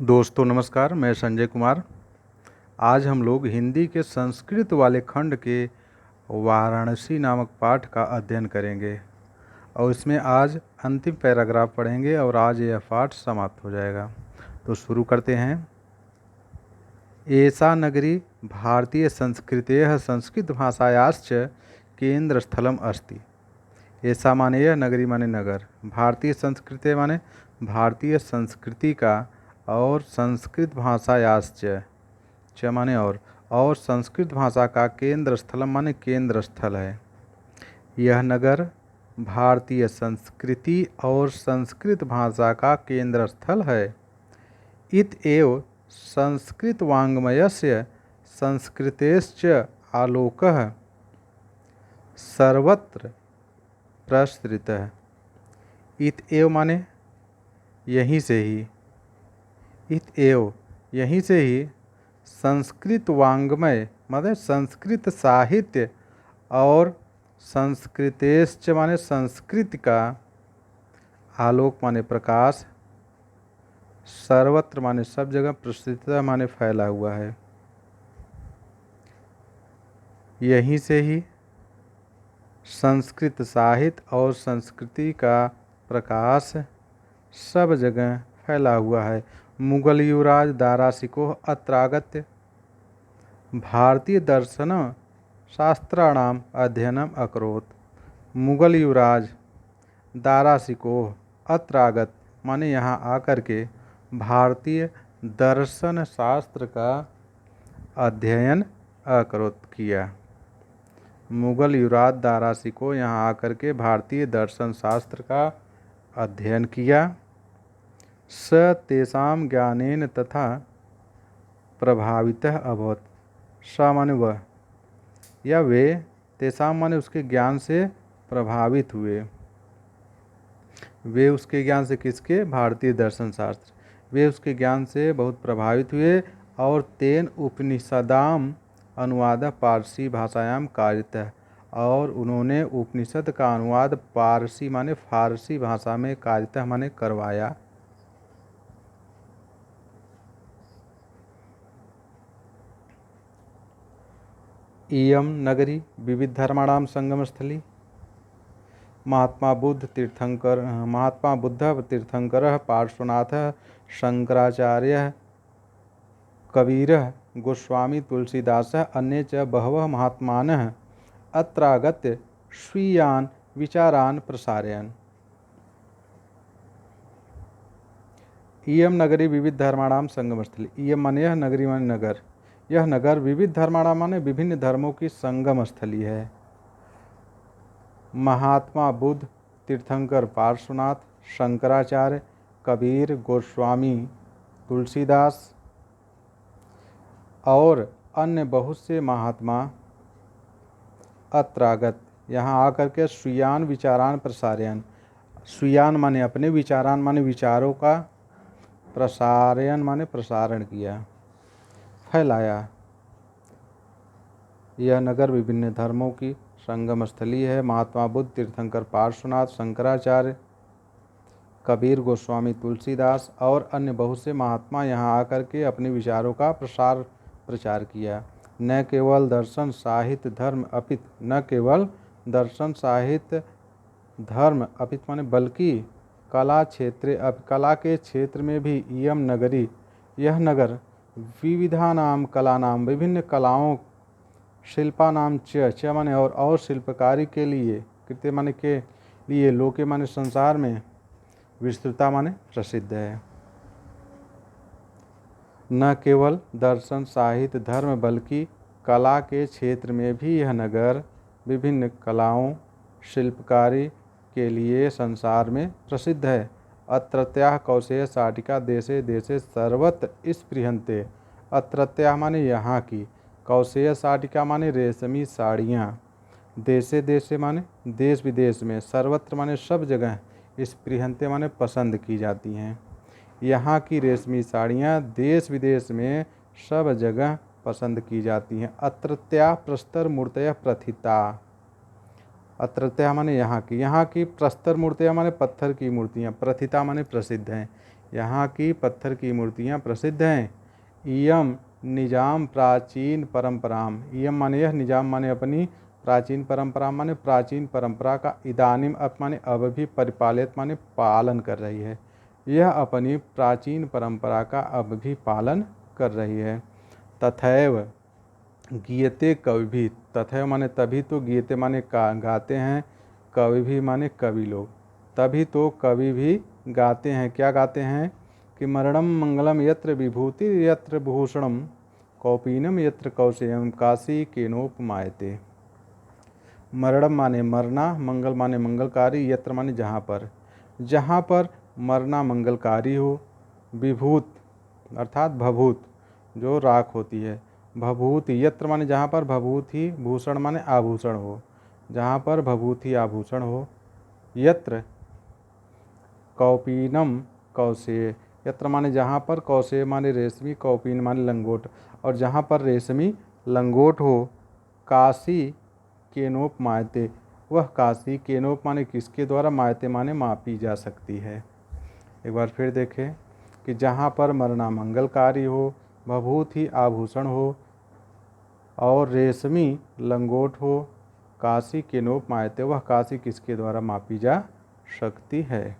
दोस्तों नमस्कार, मैं संजय कुमार। आज हम लोग हिंदी के संस्कृत वाले खंड के वाराणसी नामक पाठ का अध्ययन करेंगे और इसमें आज अंतिम पैराग्राफ पढ़ेंगे और आज यह पाठ समाप्त हो जाएगा। तो शुरू करते हैं। एषा नगरी भारतीय संस्कृतेः संस्कृत भाषायाश्च केंद्रस्थलम अस्ति। ऐसा माने यह, नगरी माने नगर, भारतीय संस्कृति माने भारतीय संस्कृति का, और संस्कृत भाषायाश्च च माने और संस्कृत भाषा का केंद्र स्थलम माने केंद्र स्थल है। यह नगर भारतीय संस्कृति और संस्कृत भाषा का केंद्र स्थल है। इत एव संस्कृत वाङ्मयस्य संस्कृतेश्च आलोकः सर्वत्र प्रसृतः। इत एव माने यहीं से ही, इत एव यहीं से ही, संस्कृत वाङ्मय माने संस्कृत साहित्य और संस्कृतेश्च माने संस्कृत का, आलोक माने प्रकाश, सर्वत्र माने सब जगह, प्रसृतः माने फैला हुआ है। यहीं से ही संस्कृत साहित्य और संस्कृति का प्रकाश सब जगह फैला हुआ है। मुगल युवराज दाराशिकोह अत्रागत्य भारतीय दर्शन शास्त्राणाम अध्ययनम अकरोत्। मुगल युवराज दाराशिकोह अत्रागत माने यहाँ आकर के भारतीय दर्शन शास्त्र का अध्ययन अकरोत् किया। मुगल युवराज दाराशिकोह यहाँ आकर के भारतीय दर्शन शास्त्र का अध्ययन किया। स तेषां ज्ञानेन तथा प्रभावितः अभवत्। स माने वह, या वे, तेषां माने उसके ज्ञान से प्रभावित हुए। वे उसके ज्ञान से, किसके? भारतीय दर्शन शास्त्र। वे उसके ज्ञान से बहुत प्रभावित हुए और तेन उपनिषदाम अनुवाद पारसी भाषायाम कारितः, और उन्होंने उपनिषद का अनुवाद पारसी माने फारसी भाषा में कारितः माने करवाया। इयं नगरी विविध धर्माणां संगम स्थली। महात्मा बुद्ध तीर्थंकर पार्श्वनाथ शंकराचार्य कबीरः गोस्वामी तुलसीदास अन्ये च बहवः महात्मानः अत्रागत्य स्वीयान् विचारान् प्रसारयन्। इयं नगरी विविध धर्माणां संगम स्थली। इयं माने यह, नगरी माने नगर, यह नगर विविध धर्माणां माने विभिन्न धर्मों की संगम स्थली है। महात्मा बुद्ध, तीर्थंकर पार्श्वनाथ, शंकराचार्य, कबीर, गोस्वामी, तुलसीदास और अन्य बहुत से महात्मा अत्रागत यहाँ आकर के स्वीयान विचारान प्रसारयन। स्वीयान माने अपने, विचारान माने विचारों का, प्रसारयन माने प्रसारण किया, फैलाया। यह नगर विभिन्न धर्मों की संगम स्थली है। महात्मा बुद्ध, तीर्थंकर पार्श्वनाथ, शंकराचार्य, कबीर, गोस्वामी, तुलसीदास और अन्य बहुत से महात्मा यहाँ आकर के अपने विचारों का प्रचार किया। न केवल दर्शन साहित्य धर्म अपित, न केवल दर्शन साहित्य धर्म अपित माने बल्कि कला के क्षेत्र में भी इयम नगरी, यह नगर, विविधानाम कलानाम विभिन्न कलाओं, शिल्पानाम च माने और शिल्पकारी के लिए, कृत्य माने के लिए, लोके माने संसार में, विस्तृता माने प्रसिद्ध है। न केवल दर्शन साहित्य धर्म बल्कि कला के क्षेत्र में भी यह नगर विभिन्न कलाओं, शिल्पकारी के लिए संसार में प्रसिद्ध है। अत्रत्याः कौशेय शाटिका देशे देशे सर्वत्र स्पृहन्ते। अत्रत्याः माने यहाँ की, कौशेय शाटिका माने रेशमी साड़ियाँ, देशे देशे माने देश विदेश में, सर्वत्र माने सब जगह, स्पृहन्ते माने पसंद की जाती हैं। यहाँ की रेशमी साड़ियाँ देश विदेश में सब जगह पसंद की जाती हैं। अत्रत्या प्रस्तर मूर्तयः प्रथिता। अत्रत्या माने यहाँ की प्रस्तर मूर्तियाँ माने पत्थर की मूर्तियाँ, प्रथिता माने प्रसिद्ध हैं। यहाँ की पत्थर की मूर्तियाँ प्रसिद्ध हैं। इयम निजाम प्राचीन परंपराम, इयम माने यह, निजाम माने अपनी, प्राचीन परंपरा माने प्राचीन परंपरा का, इदानीम अब माने अब भी, परिपालित माने पालन कर रही है। यह अपनी प्राचीन परंपरा का अब भी पालन कर रही है। तथैव गीयते कवि भी, तथैव माने तभी तो, गीयते माने गाते हैं, कवि भी माने कवि लोग, तभी तो कवि भी गाते हैं। क्या गाते हैं कि मरणम मंगलम यत्र विभूति यत्र भूषणम, कौपीनम यत्र कौशेयम, काशी केनोपमायते। मरणम माने मरना, मंगल माने मंगलकारी, यत्र माने जहाँ पर मरना मंगलकारी हो, विभूत अर्थात भभूत जो राख होती है, भभूति यत्र माने जहाँ पर भभूति, भूषण माने आभूषण हो, जहाँ पर भभूति आभूषण हो, यत्र कौपीनम कौशेय, यत्र माने जहाँ पर, कौशेय माने रेशमी, कौपीन माने लंगोट, और जहाँ पर रेशमी लंगोट हो, काशी केनोप मायते, वह काशी, केनोप माने किसके द्वारा, मायते माने मापी जा सकती है। एक बार फिर देखें कि जहाँ पर मरना मंगलकारी हो, भभूत ही आभूषण हो और रेशमी लंगोट हो, काशी केनोप मायते, वह काशी किसके द्वारा मापी जा सकती है।